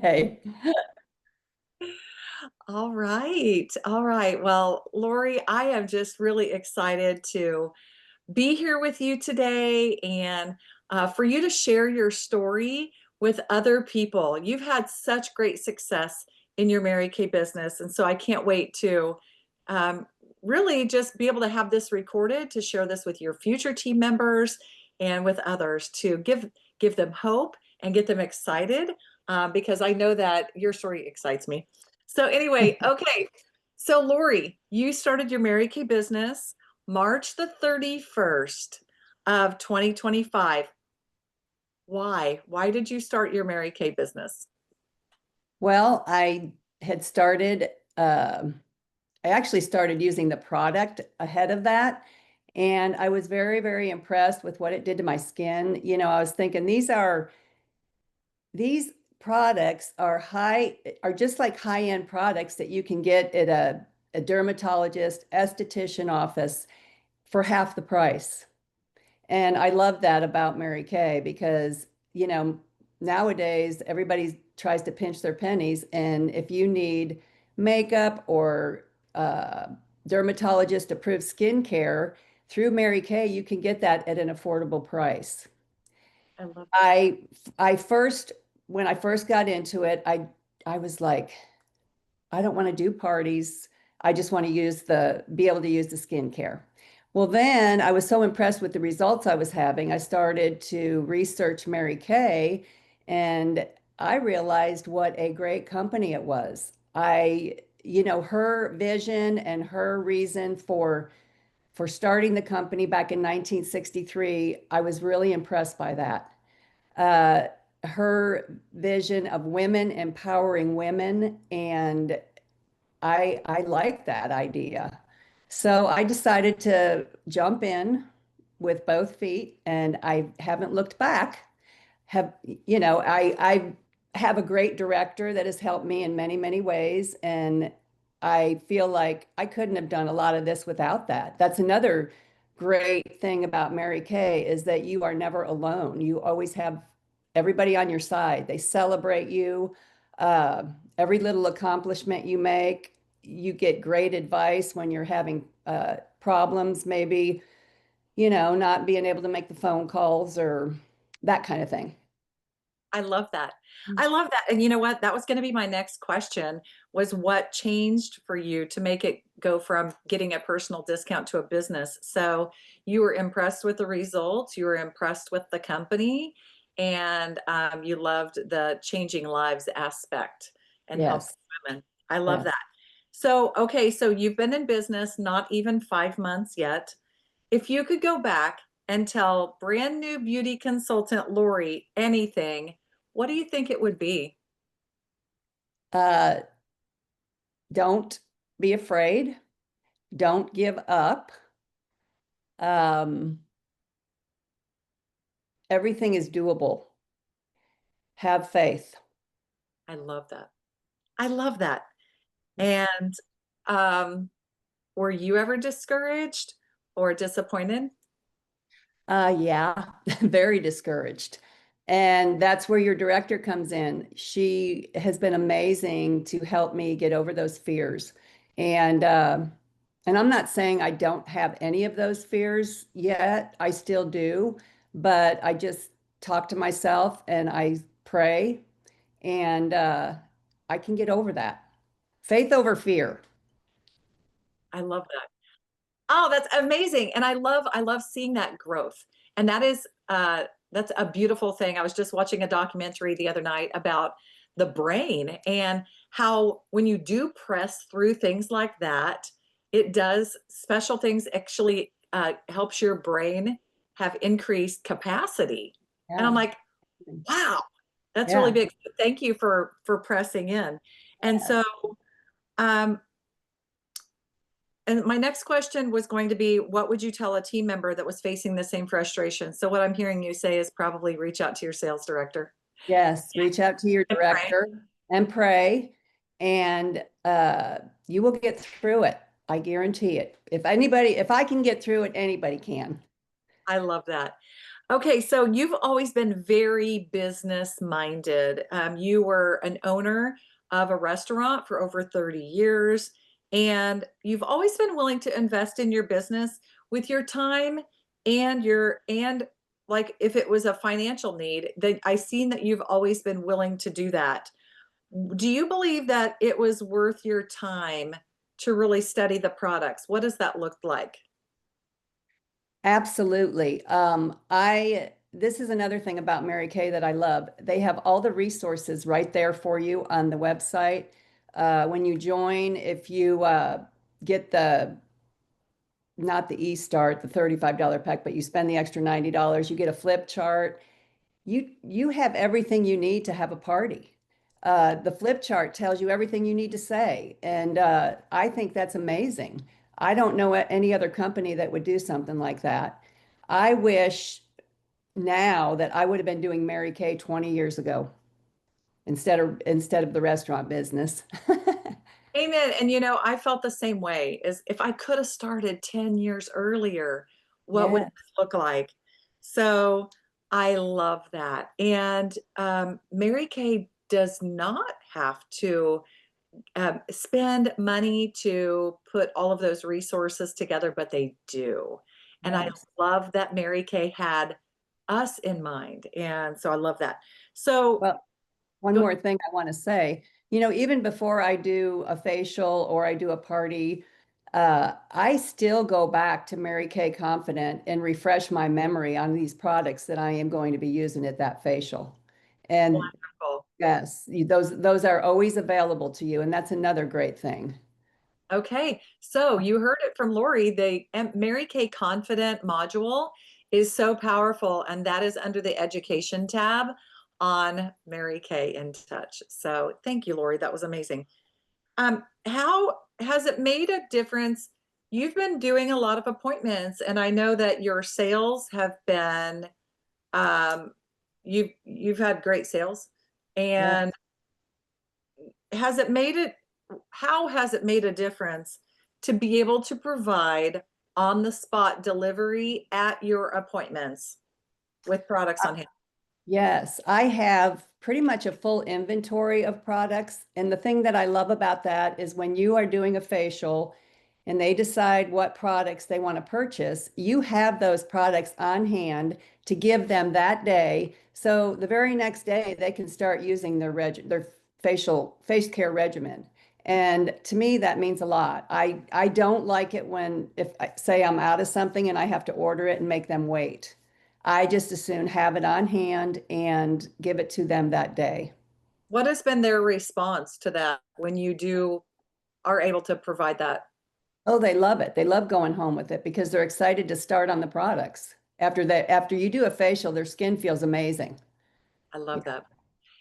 Hey. All right. All right. Well, Lori, I am just really excited to be here with you today and for you to share your story with other people. You've had such great success in your Mary Kay business. And so I can't wait to um, really just be able to have this recorded to share this with your future team members and with others to give them hope and get them excited because I know that your story excites me. So anyway, okay. So Lori, you started your Mary Kay business March the 31st of 2025. Why? Why did you start your Mary Kay business? Well, had started, I actually started using the product ahead of that. And I was very, very impressed with what it did to my skin. I was thinking these products are just like high-end products that you can get at a dermatologist, esthetician office for half the price. And I love that about Mary Kay because, you know, nowadays everybody tries to pinch their pennies. And if you need makeup or dermatologist approved skincare through Mary Kay, you can get that at an affordable price. I love that. I I first when I first got into it, I was like, I don't want to do parties. I just want to be able to use the skincare. Well, then I was so impressed with the results I was having. I started to research Mary Kay and I realized what a great company it was. Her vision and her reason for starting the company back in 1963, I was really impressed by that. Uh, Her vision of women empowering women, and I like that idea. So I decided to jump in with both feet and I haven't looked back. Have, I have a great director that has helped me in many, many ways. And I feel like I couldn't have done a lot of this without that. That's another great thing about Mary Kay is that you are never alone. You always have everybody on your side. They celebrate you. Uh, every little accomplishment you make, you get great advice when you're having problems, maybe, not being able to make the phone calls or that kind of thing. I love that. I love that. And you know what? That was going to be my next question was what changed for you to make it go from getting a personal discount to a business? So you were impressed with the results, you were impressed with the company, and you loved the changing lives aspect and helping Yes. women. I love Yes. that. So, okay, so you've been in business not even 5 months yet. If you could go back and tell brand new beauty consultant Lori anything, what do you think it would be? Uh, don't be afraid. Don't give up. Um, Everything is doable. Have faith. I love that. I love that. And um, were you ever discouraged or disappointed? Yeah, very discouraged. And that's where your director comes in. She has been amazing to help me get over those fears. And and I'm not saying I don't have any of those fears yet. I still do, but I just talk to myself and I pray and I can get over that. Faith over fear. I love that. Oh, that's amazing. And I love seeing that growth. And that's a beautiful thing. I was just watching a documentary the other night about the brain and how when you do press through things like that, it does special things actually helps your brain have increased capacity. And I'm Yeah. like, wow, that's really Yeah. big. Thank you for pressing in. And so um, and my next question was going to be, what would you tell a team member that was facing the same frustration? So what I'm hearing you say is probably reach out to your sales director Yes, reach out to your and pray. director and pray, and you will get through it. I guarantee it. If I can get through it, anybody can. I love that. Okay, so you've always been very business minded. You were an owner of a restaurant for over 30 years, and you've always been willing to invest in your business with your time and like if it was a financial need, that I seen that you've always been willing to do that. Do you believe that it was worth your time to really study the products? What does that look like? Absolutely. This is another thing about Mary Kay that I love. They have all the resources right there for you on the website. When you join, if you get the not the e-start, the $35 pack, but you spend the extra $90, you get a flip chart. You have everything you need to have a party. The flip chart tells you everything you need to say, and I think that's amazing. I don't know any other company that would do something like that. I wish now that I would have been doing Mary Kay 20 years ago instead of the restaurant business. Amen. And I felt the same way as if I could have started 10 years earlier, what would Yeah. this look like? So I love that. And Mary Kay does not have to spend money to put all of those resources together, but they do. And I Yes. love that Mary Kay had us in mind. And so I love that. So Well, one go more thing I want to say, even before I do a facial or I do a party, I still go back to Mary Kay Confident and refresh my memory on these products that I am going to be using at that facial. And wonderful. yes, those are always available to you, and that's another great thing. Okay, so you heard it from Laurie. The Mary Kay Confident module is so powerful, and that is under the education tab on Mary Kay in Touch. So thank you, Laurie. That was amazing. How has it made a difference? You've been doing a lot of appointments, and I know that your sales have been um, you've had great sales. Yeah. And has it made it, how has it made a difference to be able to provide on the spot delivery at your appointments with products on hand? Yes, I have pretty much a full inventory of products. And the thing that I love about that is when you are doing a facial and they decide what products they want to purchase, you have those products on hand to give them that day. So the very next day they can start using their facial face care regimen. And to me, that means a lot. I don't like it when if I say I'm out of something and I have to order it and make them wait. I just as soon have it on hand and give it to them that day. What has been their response to that when you do are able to provide that? Oh, they love it. They love going home with it because they're excited to start on the products. After you do a facial, their skin feels amazing. I Yeah. love that.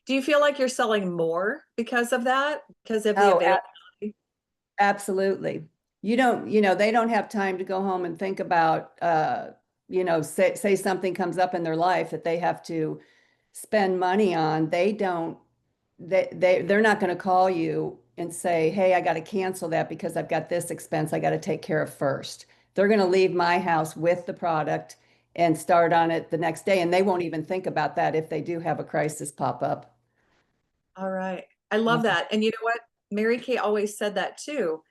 Do you feel like you're selling more because of that? Because of the Oh, availability? absolutely. They don't have time to go home and think about, say something comes up in their life that they have to spend money on. They're not going to call you and say, "Hey, I got to cancel that because I've got this expense I got to take care of first." They're going to leave my house with the product and start on it the next day, and they won't even think about that if they do have a crisis pop up. All right. I Yeah. love that. And you know what? Mary Kay always said that too.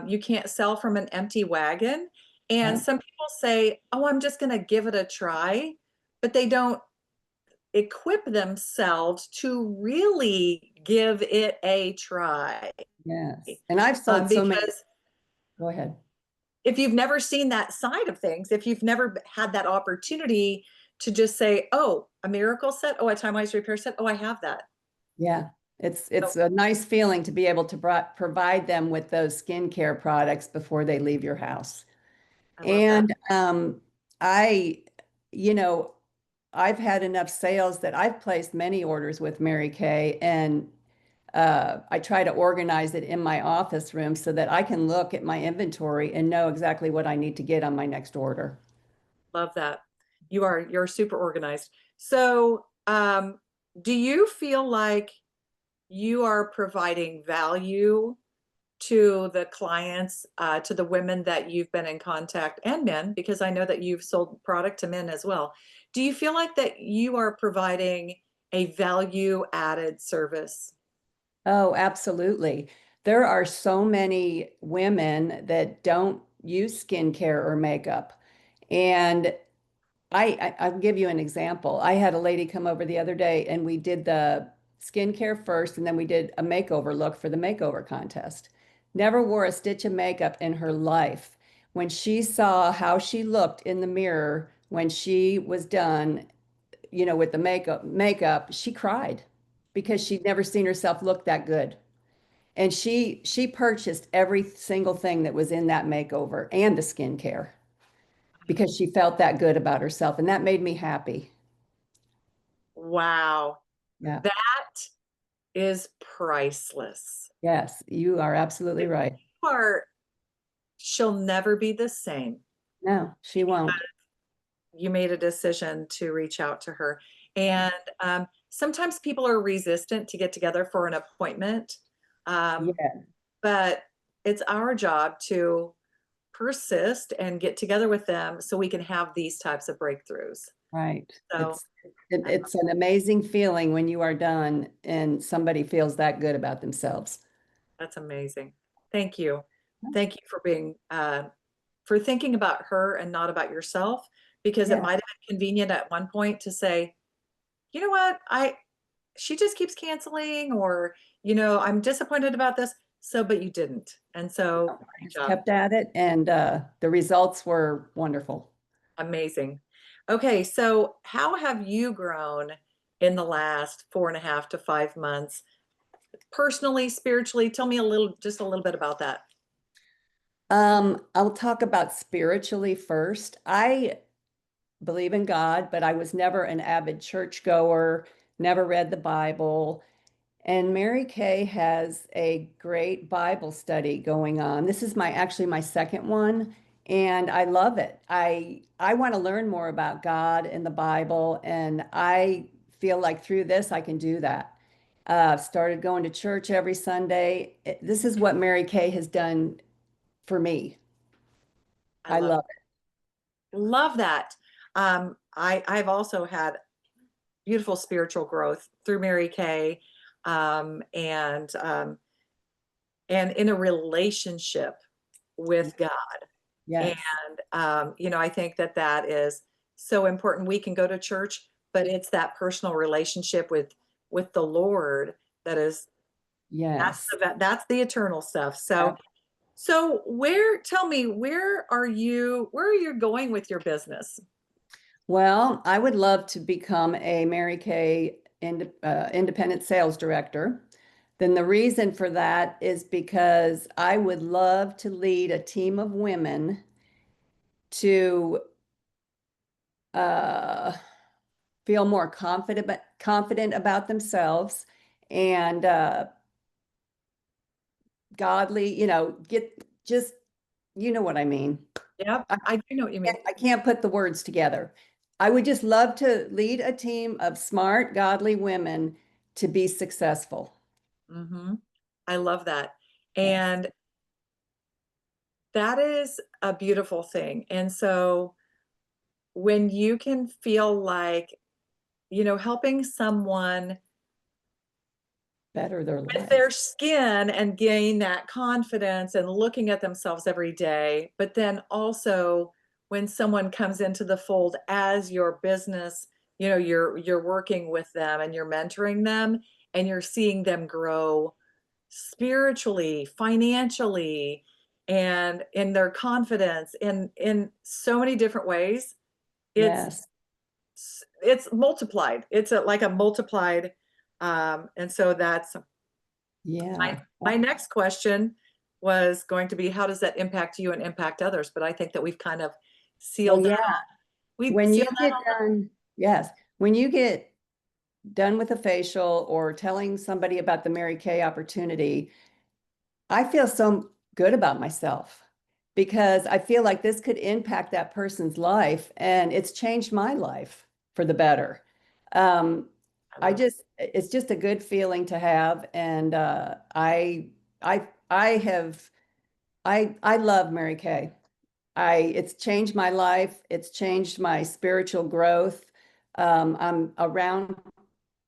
You can't sell from an empty wagon. And Yeah. some people say, oh, I'm just going to give it a try, but they don't equip themselves to really give it a try. Yes. And I've sold so many. Because Go ahead. if you've never seen that side of things, if you've never had that opportunity to just say, oh, a miracle set, oh, a time-wise repair set, oh, I have that. Yeah. It's So it's a nice feeling to be able to provide them with those skincare products before they leave your house. I love that. And I, you know, I've had enough sales that I've placed many orders with Mary Kay, and I try to organize it in my office room so that I can look at my inventory and know exactly what I need to get on my next order. Love that. You're super organized. So, do you feel like you are providing value to the clients, to the women that you've been in contact and men, because I know that you've sold product to men as well. Do you feel like that you are providing a value added service? Oh, absolutely. There are so many women that don't use skincare or makeup. And I'll give you an example. I had a lady come over the other day and we did the skincare first and then we did a makeover look for the makeover contest. Never wore a stitch of makeup in her life. When she saw how she looked in the mirror when she was done, with the makeup, she cried because she'd never seen herself look that good. And she purchased every single thing that was in that makeover and the skincare because she felt that good about herself. And that made me happy. Wow, Yeah. that is priceless. Yes, you are absolutely right. You are, she'll never be the same. No, she won't. You made a decision to reach out to her. And sometimes people are resistant to get together for an appointment. Um, Yeah, but it's our job to persist and get together with them so we can have these types of breakthroughs. right. So It's an amazing feeling when you are done and somebody feels that good about themselves. that's amazing. Thank you. Thank you for being for thinking about her and not about yourself, because it Yeah. might have been convenient at one point to say, you know what, I she just keeps canceling, or I'm disappointed about this. So, but you didn't. And so I great just job. kept at it and the results were wonderful. Amazing. Okay, so how have you grown in the last 4.5 to 5 months? Personally, spiritually, tell me just a little bit about that. I'll talk about spiritually first. I believe in God, but I was never an avid churchgoer, never read the Bible. And Mary Kay has a great Bible study going on. This is my actually my second one, and I love it. I want to learn more about God and the Bible, and I feel like through this I can do that. Started going to church every Sunday. This is what Mary Kay has done for me. I I love love love that. I've also had beautiful spiritual growth through Mary Kay, and in a relationship it. with God. And Yes, I think that that is so important. We can go to church, but it's that personal relationship with the Lord that is yes. that's the eternal stuff. So tell me, where are you going with your business? Well, I would love to become a Mary Kay independent sales director. Then the reason for that is because I would love to lead a team of women to uh, feel more confident about themselves and godly, get just what I mean. Yep, I I do know what you mean. I can't put the words together. I would just love to lead a team of smart, godly women to be successful. Hmm. I love that. Yes. And that is a beautiful thing. And so when you can feel like, helping someone Better their with their lives. skin and gain that confidence and looking at themselves every day, but then also when someone comes into the fold as your business, you're working with them and you're mentoring them and you're seeing them grow spiritually, financially, and in their confidence in so many different ways. It's Yes. it's multiplied. It's like a multiplied, and so that's my Yeah. my next question was going to be, how does that impact you and impact others? But I think that we've kind of Well, sealed that. yeah. We've When you sealed that get all. done, yes. When you get done with a facial or telling somebody about the Mary Kay opportunity, I feel so good about myself because I feel like this could impact that person's life and it's changed my life for the better. Um, I love it. it's just a good feeling to have. And I have, I love Mary Kay. It's changed my life. It's changed my spiritual growth. I'm around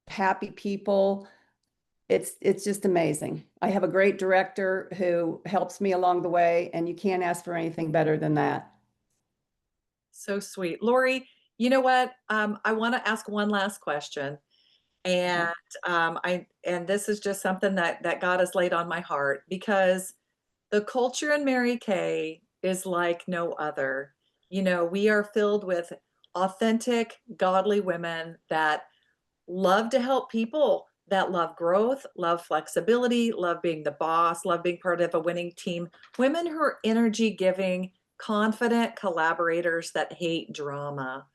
happy people. It's just amazing. I have a great director who helps me along the way, and you can't ask for anything better than that. So sweet. Laurie, you know what? I want to ask one last question. And and this is just something that God has laid on my heart because the culture in Mary Kay is like no other. You know, we are filled with authentic, godly women that love to help people, that love growth, love flexibility, love being the boss, love being part of a winning team. Women who are energy giving, confident collaborators that hate drama.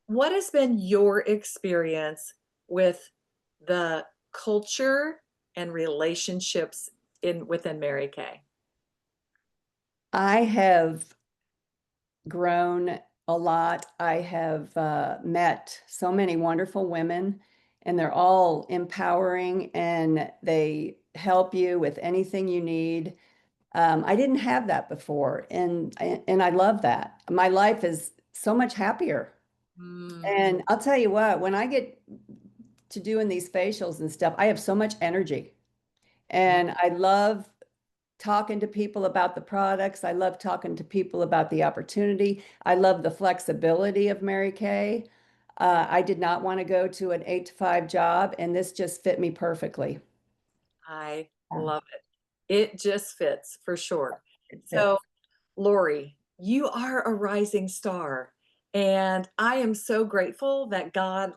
What has been your experience with the culture and relationships in within Mary Kay? I have grown a lot. I have met so many wonderful women, and they're all empowering and they help you with anything you need. I didn't have that before, and I love that. My life is so much happier. Mm, And I'll tell you what, when I get to doing these facials and stuff, I have so much energy. mm, And I love talking to people about the products. I love talking to people about the opportunity. I love the flexibility of Mary Kay. I did not want to go to an 8 to 5 job, and this just fit me perfectly. I Yeah, love it. It just fits for sure. it So, fits. Lori, you are a rising star. And I am so grateful that God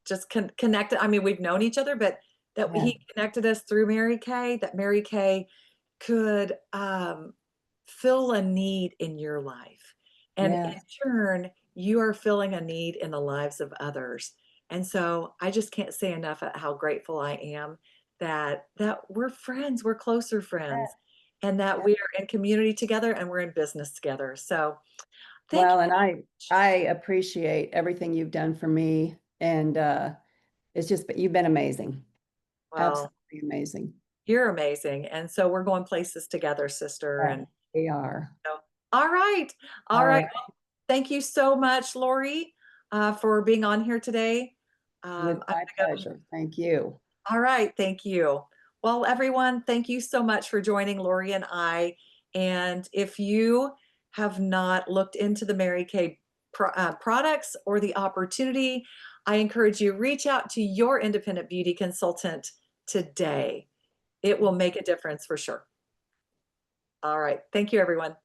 just connected. I mean, we've known each other, but that Yeah, He connected us through Mary Kay, that Mary Kay could fill a need in your life. And in yeah. turn, you are filling a need in the lives of others. And so I just can't say enough at how grateful I am that we're friends, we're closer friends, and that Yeah. we are in community together and we're in business together. So thank you Well, and so I much. I appreciate everything you've done for me, and it's just you've been amazing, Well, absolutely amazing. you're amazing. And so we're going places together, sister. Yeah, And they are. so, all right. All All right. right, Thank you so much, Lori, for being on here today. it was I'm my gonna go. pleasure. Thank you. All right, thank you. Well, everyone, thank you so much for joining Lori and I. And if you have not looked into the Mary Kay products or the opportunity, I encourage you reach out to your independent beauty consultant today. It will make a difference for sure. All right, thank you, everyone.